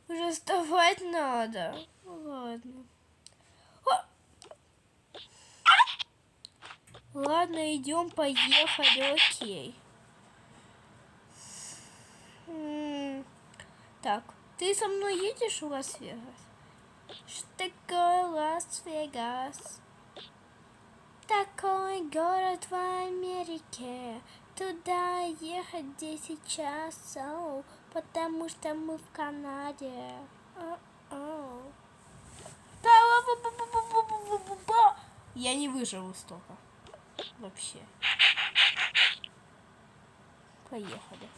Уже вставать надо. Ладно. О! Ладно, идем, поехали, окей. Так, ты со мной едешь в Лас-Вегас? Что такое Лас-Вегас? Такой город в Америке. Туда ехать 10 часов, потому что мы в Канаде. Я не выживу столько. Вообще. Поехали.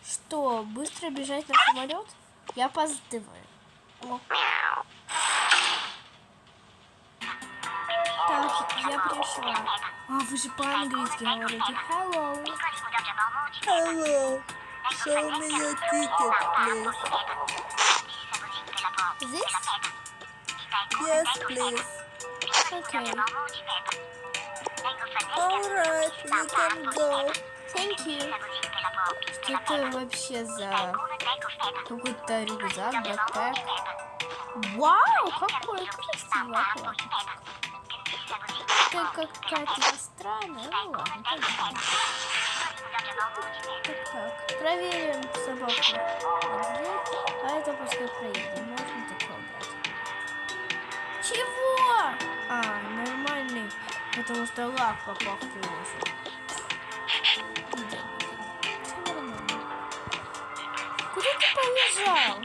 Что, быстро бежать на самолет? Я опаздываю. Так, я пришла. А, вы же по-английски говорите. Hello. Hello. Show me your ticket, please. This? Yes, please. Okay. Alright, you can go. Thank you. Что это вообще за какой-то рюкзак, бэкпэк? Вау, какой красивый платье. Это какая-то странная. Ну ладно, пойдем. Так, проверим собаку. Вот здесь. А это пускай проедем. Можно такое брать. Чего? А, нормальный. Потому что лак попал в приложу. Куда ты побежал?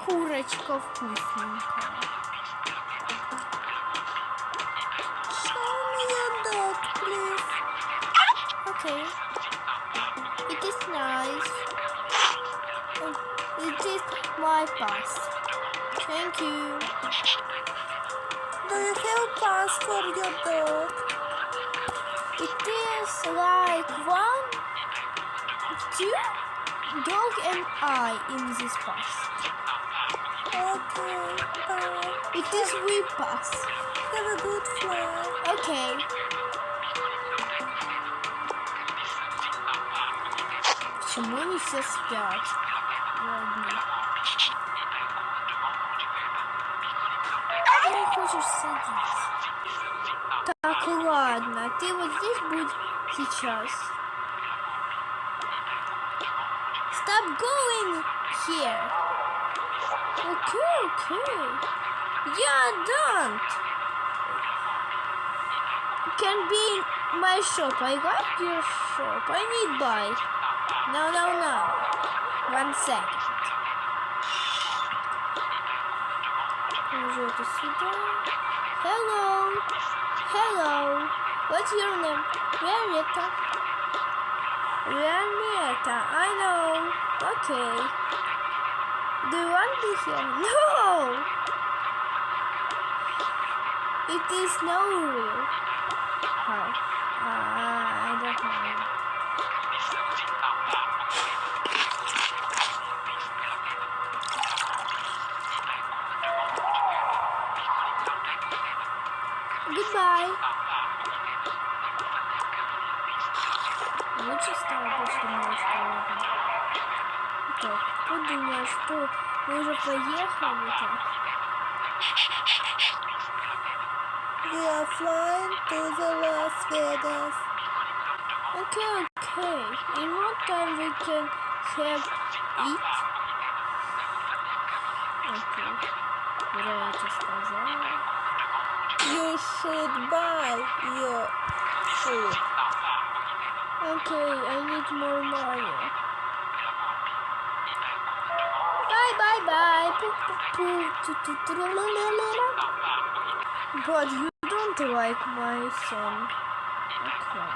Курочка вкусненькая. Show me your dog, please. Okay. It is nice. It is my pass. Thank you. Do you have a pass for your dog? It is like 1, 2 dog and I in this pass. Okay, bye. It is we pass. Have a good flight. Okay. Почему они все спят? Ладно. Ты хочешь садиться? Так, ладно. Ты вот здесь будь сейчас. Stop going here. Okay. Yeah, don't. Can be in my shop. I got your shop. I need buy. No. 1 second. Положу это сюда. Hello. What's your name? Виолетта. I know. Okay. Do you want to be here? No. It is no real. Hi. I don't know. Goodbye. Лучше стало больше немножко, ладно. Так, подумаю, что мы уже поехали так. We are flying to the Las Vegas. Okay. In what time we can have it? Okay. Я это сказала. You should buy your food. Okay, I need more money. Bye. God, you don't like my song. Okay.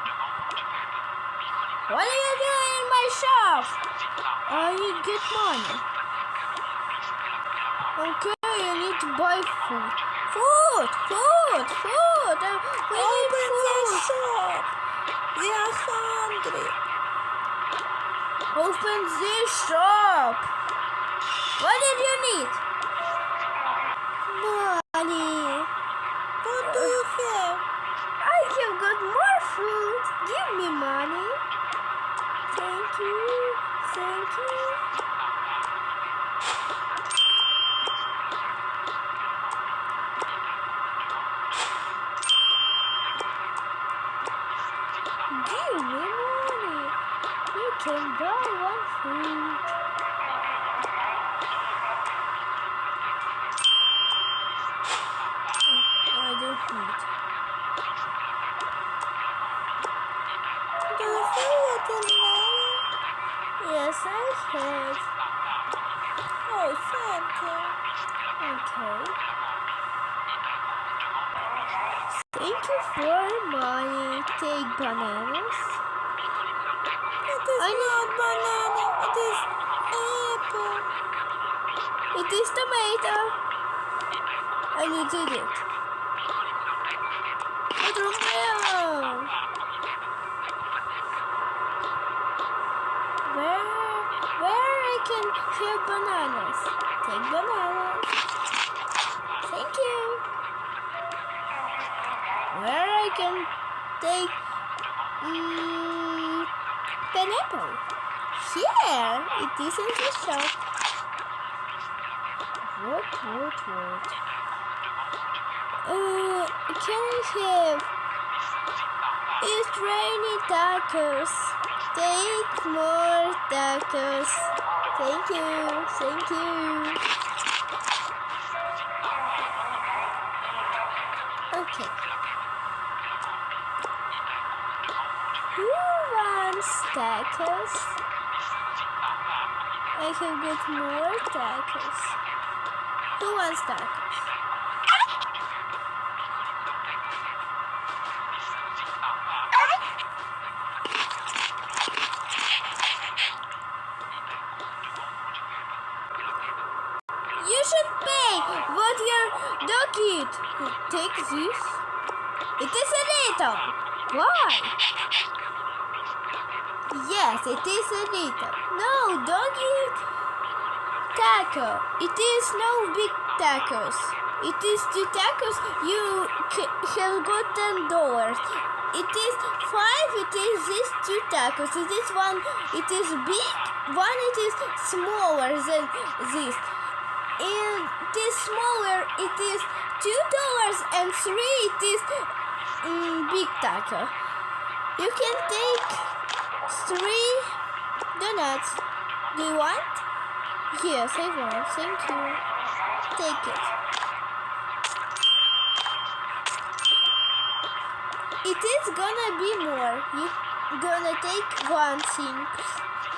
What are you doing in my shop? I need to get money. Okay, I need to buy food. Food! We need Open the food. shop. We are hungry. Open this shop. What did you need? Money. What do you have? I have got more food. Give me money. Thank you. Thank you. Give me money. You can buy one food. I don't need. Do you have watermelon? Yes, I have. Oh, thank you. Okay. Thank you for money. Take bananas. It is not banana. It is apple. It is tomato. And you did it. Watermelon. Where I can have bananas? Take bananas. Thank you. Where I can take pineapple? Here, it is in the shop. What? Can I have? It's raining tacos. Take more tacos. Thank you. Okay. Who wants tacos? I can get more tacos. Who wants tacos? You should pay what your dog eat. Take this. It is a little. Why? Yes, it is a little. No, dog eat taco. It is no big tacos. It is two tacos. You have got $10. It is 5. It is these two tacos. It is one. It is big. One. It is smaller than this. It is smaller. It is $2 and 3. It is big taco. You can take 3 donuts. Do you want? Yes, I want. Thank you. Take it. It is gonna be more. You gonna take one thing.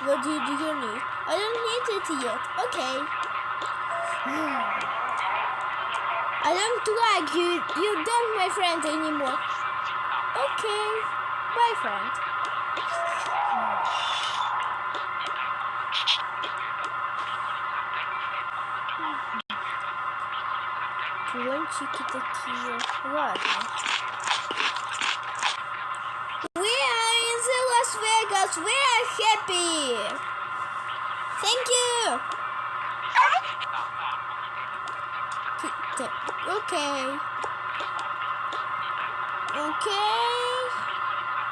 What do you need? I don't need it yet. Okay. I don't like you. You don't my friend anymore. Okay. Bye, friend. Пончики такие. Ладно. We are in the Las Vegas. We are happy. Thank you. Okay.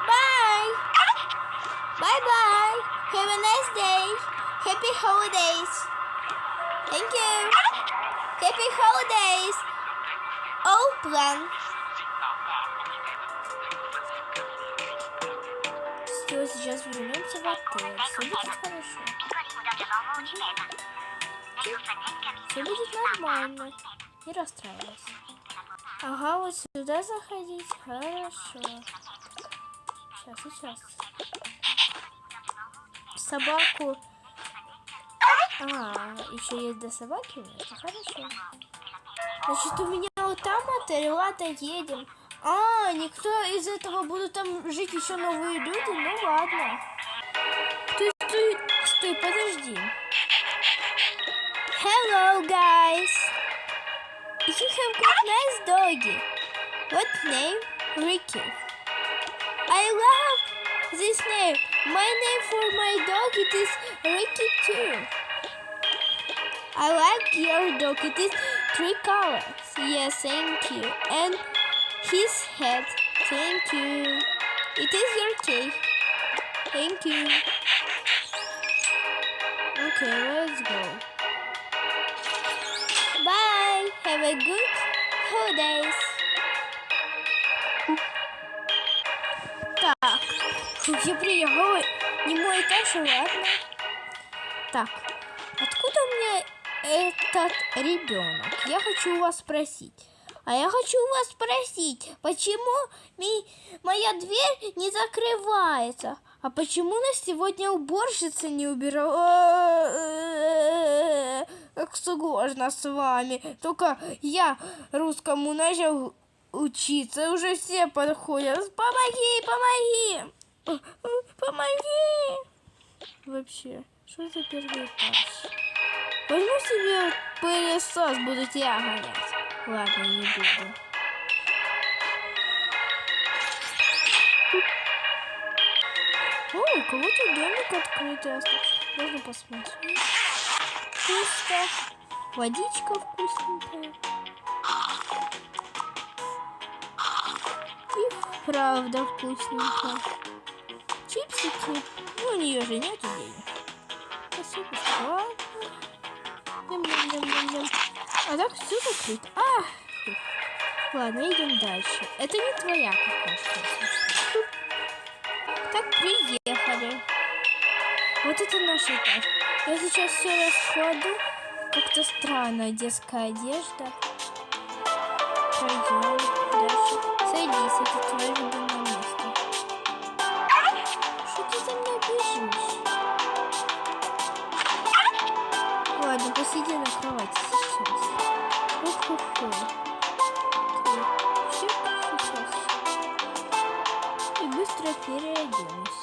Bye. Bye. Have a nice day. Happy holidays. Thank you. Happy holidays. Open. Все, сейчас вернемся в отель. Все будет хорошо. Все будет нормально. Не расстраивайся. Ага, вот сюда заходить. Хорошо. Сейчас. Собаку. Еще есть до собаки место. Хорошо. Значит, у меня вот там отель. Ладно, едем. Никто из этого будут там жить еще новые люди? Ну ладно. Стой, подожди. Hello, guys. You have got nice doggy. What name? Ricky. I love this name. My name for my dog it is Ricky too. I like your dog. It is 3 colors. Yes, thank you. And his head. Thank you. It is your cake. Thank you. Okay, let's go. Bye. Have a good holidays. Так, я приехала. Не мой этаж, ладно. Так, откуда у меня этот ребенок? Я хочу у вас спросить. Почему моя дверь не закрывается? А почему нас сегодня уборщица не убирала? Как сложно с вами. Только я русскому начал учиться. Уже все подходят. Помоги! Помоги! Вообще, что за первый этаж? Возьму себе пылесос, буду тебя гонять. Ладно, не буду. О, у кого-то домик открытый остался. Можно посмотреть. Пусто. Водичка вкусненькая. И правда вкусненькая. Чипсики. Ну, у нее же нет денег. Спасибо, ладно. А так все закрыто. Ладно, идем дальше. Это не твоя какашка. Так, приехали. Вот это наш этаж. Я сейчас все раскладу. Как-то странная детская одежда. Пойдем дальше. Садись, это твое любимое место. Что ты за мной бежишь? Ладно, посиди на кровати сейчас. Хо-хо-хо. Сейчас. И быстро переоденусь.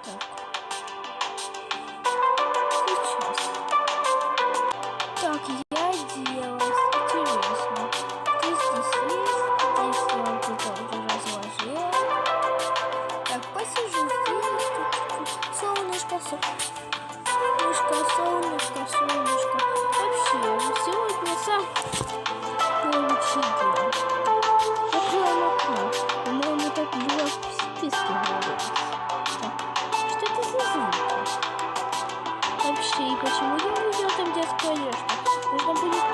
Так. Сейчас. Так, я оделась. Интересно. Ты здесь есть? Здесь я вот это уже разложила. Так, посижу здесь. Солнышко. Вообще, сегодня самый лучший день. Откроем окно. По-моему, так было в списке говорилось. Так, что это за звуки? Вообще, и почему я увидела там детскую одежду? Нужно будет